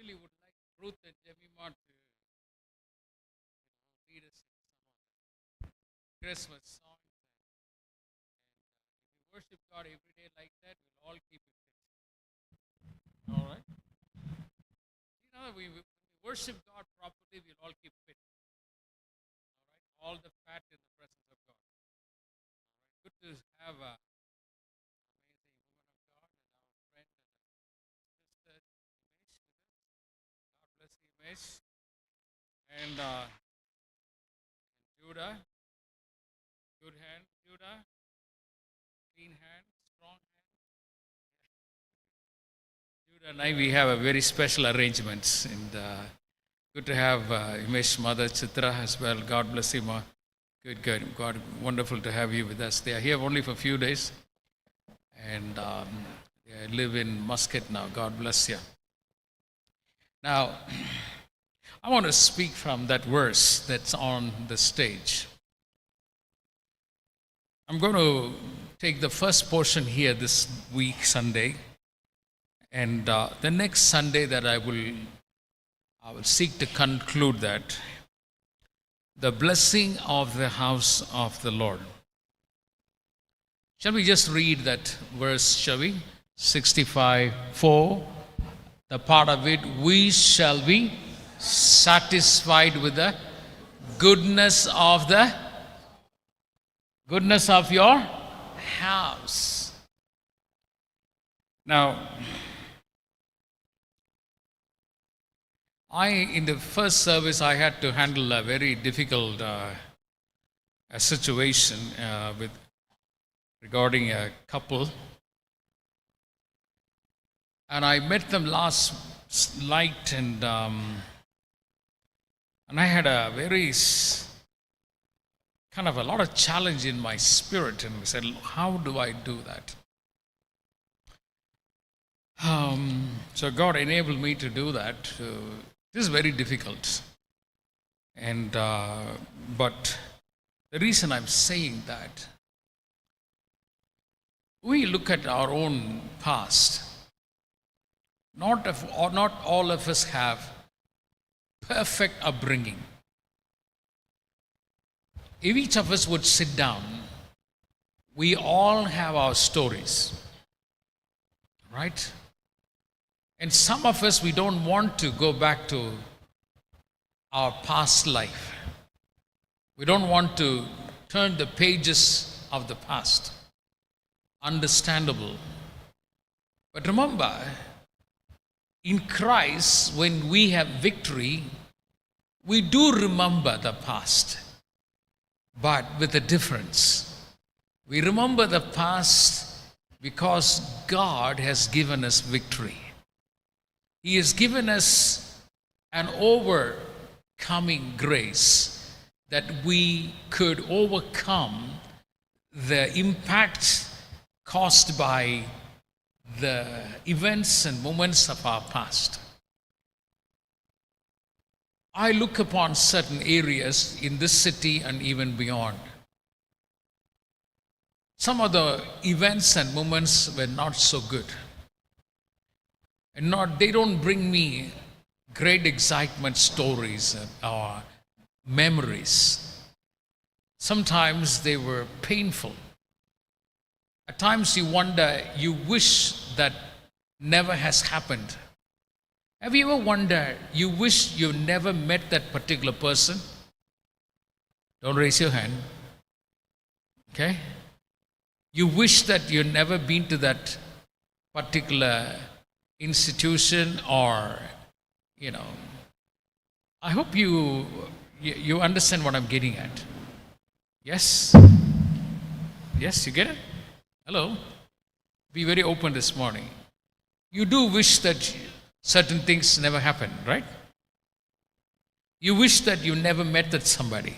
really would like Ruth and Jemima to lead us in some of the Christmas songs. And if we worship God every day like that, we'll all keep it fit. All right? When we worship God properly, we'll all keep fit. All right? All the fat in the presence of God. All right? Good to have a amazing woman of God and our friend and sister Imesh with us. God bless you, Imesh. And Judah, good hand, Judah, clean hand, strong hand. Judah and I, we have a very special arrangements, and good to have Imesh's mother Chitra as well. God bless you, Ma. Good. God, wonderful to have you with us. They are here only for a few days, and they live in Muscat now. God bless you. Now, I want to speak from that verse that's on the stage. I'm going to take the first portion here this week, Sunday, and the next Sunday that I will seek to conclude that. The blessing of the house of the Lord. Shall we just read that verse, shall we? 65:4, the part of it, we shall be satisfied with the goodness of your house. Now, in the first service, I had to handle a very difficult a situation regarding a couple, and I met them last night, and I had a very kind of a lot of challenge in my spirit, and I said, how do I do that? So God enabled me to do that. This is very difficult, and but the reason I'm saying that, we look at our own past. Not all of us have perfect upbringing. If each of us would sit down, we all have our stories, right? And some of us, we don't want to go back to our past life. We don't want to turn the pages of the past. Understandable. But remember, in Christ, when we have victory, we do remember the past, but with a difference. We remember the past because God has given us victory. He has given us an overcoming grace that we could overcome the impact caused by the events and moments of our past. I look upon certain areas in this city and even beyond. Some of the events and moments were not so good. And they don't bring me great excitement stories or memories. Sometimes they were painful. At times you wonder, you wish that never has happened. Have you ever wondered, you wish you never met that particular person? Don't raise your hand. Okay? You wish that you never been to that particular institution, or, I hope you understand what I'm getting at. Yes? Yes, you get it? Hello? Be very open this morning. You do wish that certain things never happened, right? You wish that you never met that somebody.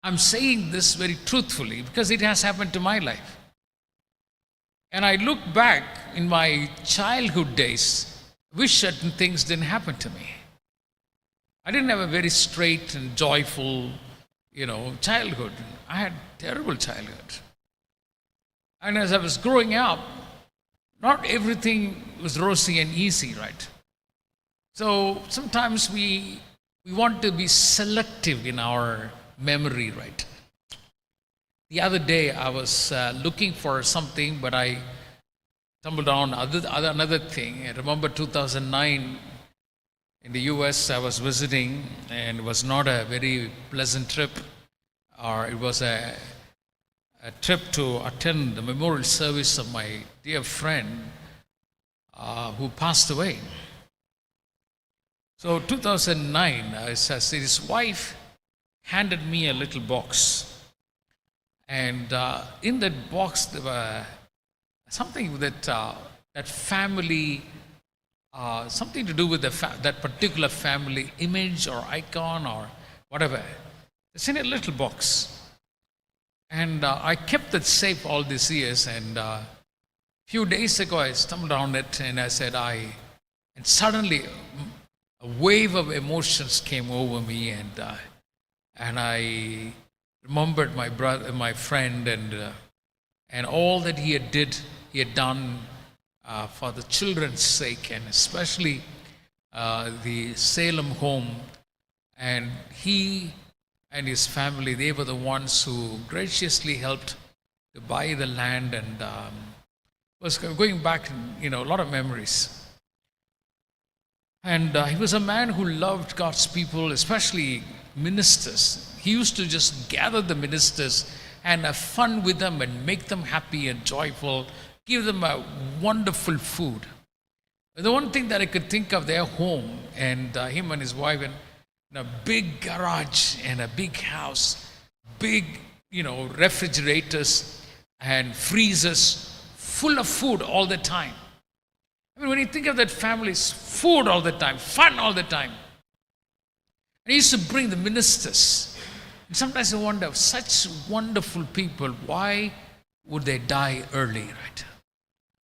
I'm saying this very truthfully because it has happened to my life. And I look back in my childhood days, wish certain things didn't happen to me. I didn't have a very straight and joyful, childhood. I had terrible childhood. And as I was growing up, not everything was rosy and easy, right? So sometimes we want to be selective in our memory, right? The other day I was looking for something, but I stumbled on another thing. I remember 2009 in the US I was visiting, and it was not a very pleasant trip, or it was a trip to attend the memorial service of my dear friend who passed away. So 2009, his wife handed me a little box, and in that box there were something that that family, something to do with that particular family image or icon or whatever. It's in a little box. And I kept that safe all these years, and a few days ago I stumbled on it, and I said, and suddenly a wave of emotions came over me, and I remembered my brother, my friend, and all that he had done for the children's sake, and especially the Salem home. And he and his family, they were the ones who graciously helped to buy the land, and was going back, a lot of memories. And he was a man who loved God's people, especially ministers. He used to just gather the ministers and have fun with them and make them happy and joyful, give them a wonderful food. The one thing that I could think of, their home, and him and his wife, and a big garage and a big house, big, refrigerators and freezers full of food all the time. I mean, when you think of that family, it's food all the time, fun all the time. And he used to bring the ministers. And sometimes I wonder, such wonderful people, why would they die early, right?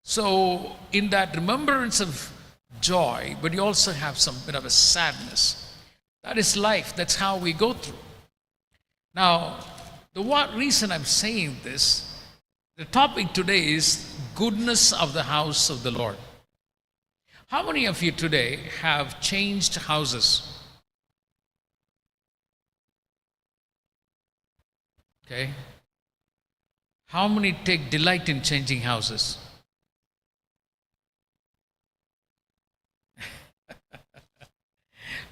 So in that remembrance of joy, but you also have some bit of a sadness. That is life. That's how we go through. Now, the reason I'm saying this, the topic today is goodness of the house of the Lord. How many of you today have changed houses? Okay. How many take delight in changing houses?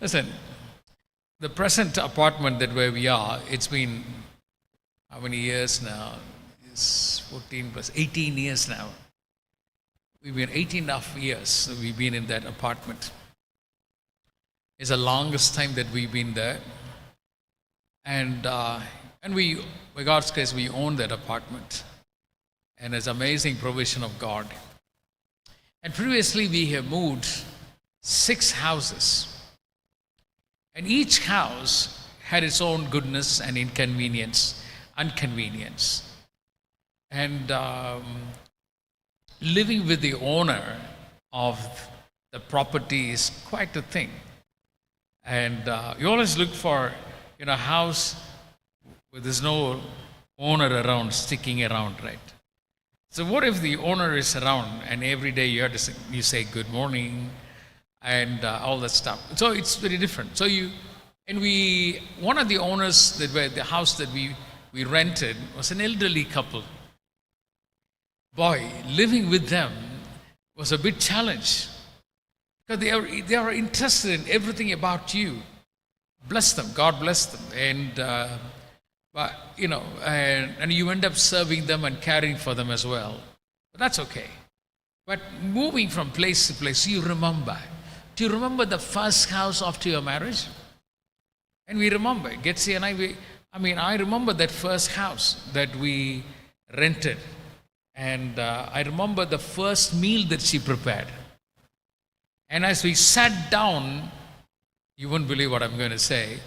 Listen, the present apartment that where we are, it's been how many years now? It's 14 plus 18 years now. We've been 18.5 years we've been in that apartment. It's the longest time that we've been there. And we, by God's grace, we own that apartment. And it's amazing provision of God. And previously we have moved 6 houses. And each house had its own goodness and inconvenience. And living with the owner of the property is quite a thing. And you always look for a house where there's no owner around, sticking around, right? So what if the owner is around and every day you have to say good morning and all that stuff? So it's very different. So one of the owners that were the house that we rented was an elderly couple. Boy, living with them was a big challenge because they are interested in everything about you. Bless them, God bless them, and and you end up serving them and caring for them as well. But that's okay. But moving from place to place, you remember. Do you remember the first house after your marriage? And we remember, Getsi and I remember that first house that we rented. And I remember the first meal that she prepared. And as we sat down, you won't believe what I'm going to say.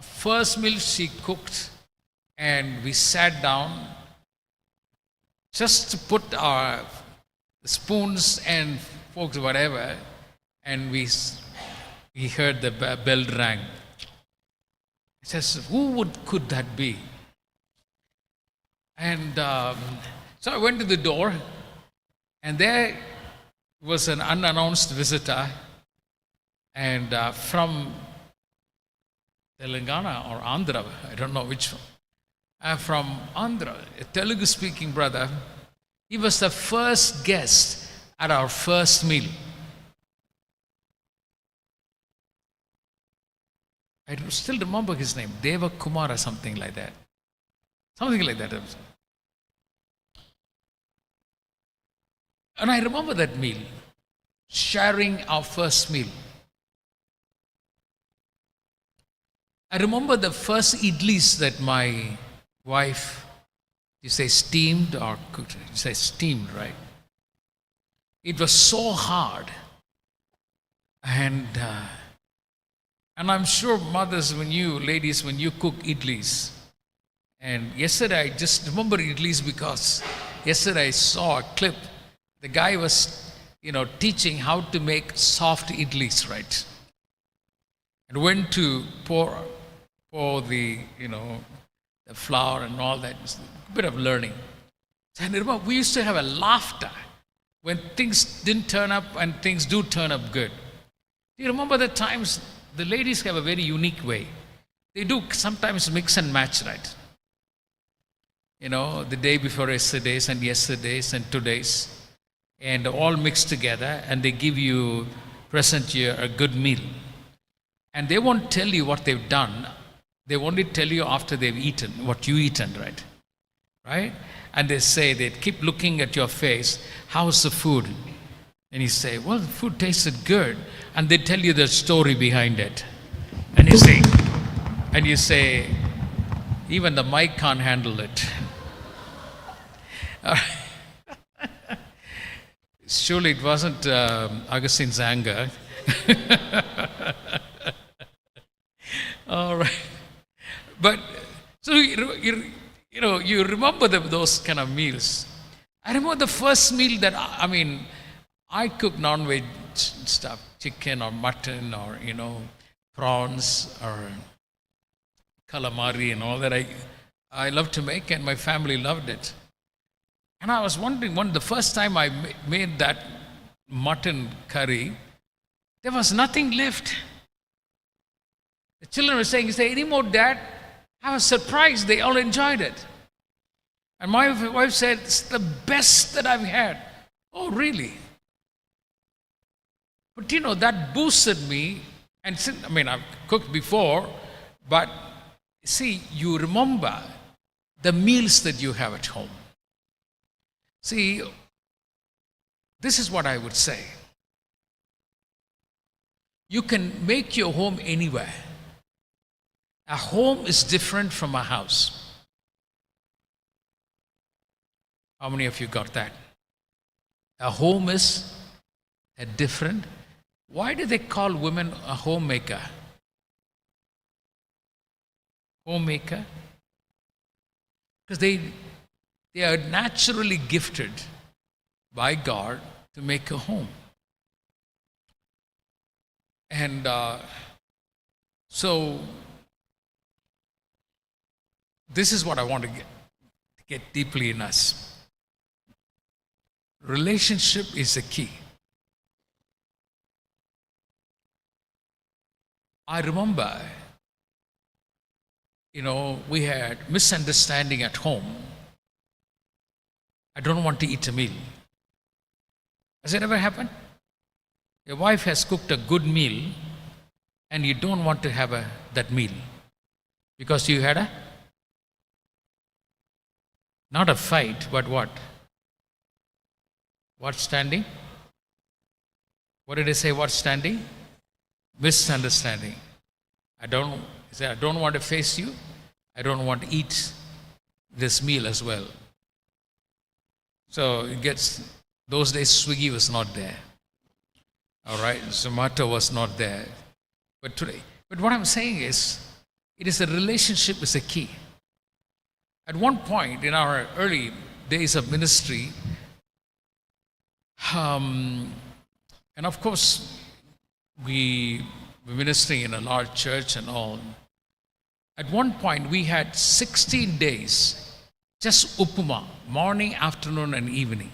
First meal she cooked, and we sat down just to put our spoons and forks, whatever, and we heard the bell rang. It says, could that be? And so I went to the door, and there was an unannounced visitor And from Telangana or Andhra, I don't know which one. From Andhra, a Telugu speaking brother. He was the first guest at our first meal. I still remember his name, Deva Kumar or something like that. Something like that. And I remember that meal, sharing our first meal. I remember the first idlis that my wife, you say steamed or cooked? You say steamed, right? It was so hard. And I'm sure mothers, ladies, when you cook idlis, and yesterday I just remember idlis because yesterday I saw a clip. The guy was, teaching how to make soft idlis, right? And when to pour the, the flour and all that, a bit of learning. And I remember we used to have a laughter when things didn't turn up and things do turn up good. Do you remember the times the ladies have a very unique way? They do sometimes mix and match, right? The day before yesterday's and today's, and all mixed together, and they present you a good meal. And they won't tell you what they've done. They only tell you after they've eaten, what you eaten, right? Right? And they keep looking at your face, how's the food? And you say, well, the food tasted good. And they tell you the story behind it. And you say, even the mic can't handle it. Surely it wasn't Augustine's anger. All right. But, so you remember those kind of meals. I remember the first meal that, I cook non-veg stuff, chicken or mutton or, prawns or calamari and all that I love to make, and my family loved it. And I was wondering, the first time I made that mutton curry, there was nothing left. The children were saying, any more, Dad? I was surprised. They all enjoyed it. And my wife said, it's the best that I've had. Oh, really? But that boosted me. And I've cooked before, but see, you remember the meals that you have at home. See, this is what I would say. You can make your home anywhere. A home is different from a house. How many of you got that? A home is a different. Why do they call women a homemaker? Homemaker? Because they are naturally gifted by God to make a home. And so, this is what I want to get deeply in us. Relationship is the key. I remember, we had misunderstanding at home. I don't want to eat a meal. Has it ever happened? Your wife has cooked a good meal and you don't want to have that meal because you had not a fight, but what? What standing? What did I say? What standing? Misunderstanding. I don't want to face you. I don't want to eat this meal as well. So those days Swiggy was not there. All right, Zomato was not there. But what I'm saying is, it is a relationship is a key. At one point in our early days of ministry, and of course, we were ministering in a large church and all. At one point, we had 16 days, just upuma, morning, afternoon, and evening.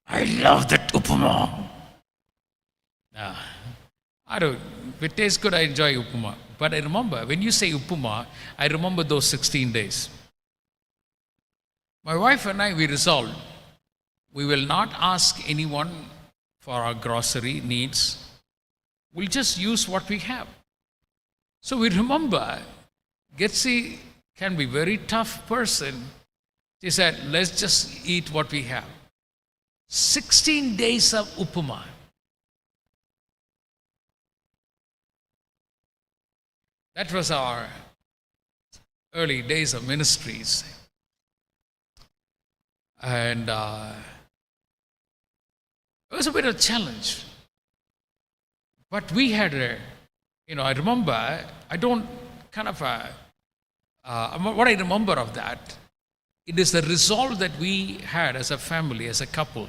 I love that upuma. I don't, if it tastes good, I enjoy upuma. But I remember, when you say upuma, I remember those 16 days. My wife and I, we resolved, we will not ask anyone for our grocery needs. We'll just use what we have. So we remember, Getsi can be a very tough person. She said, let's just eat what we have. 16 days of upuma. That was our early days of ministries. And it was a bit of a challenge. But we had I remember, I don't kind of, what I remember of that, it is the resolve that we had as a family, as a couple.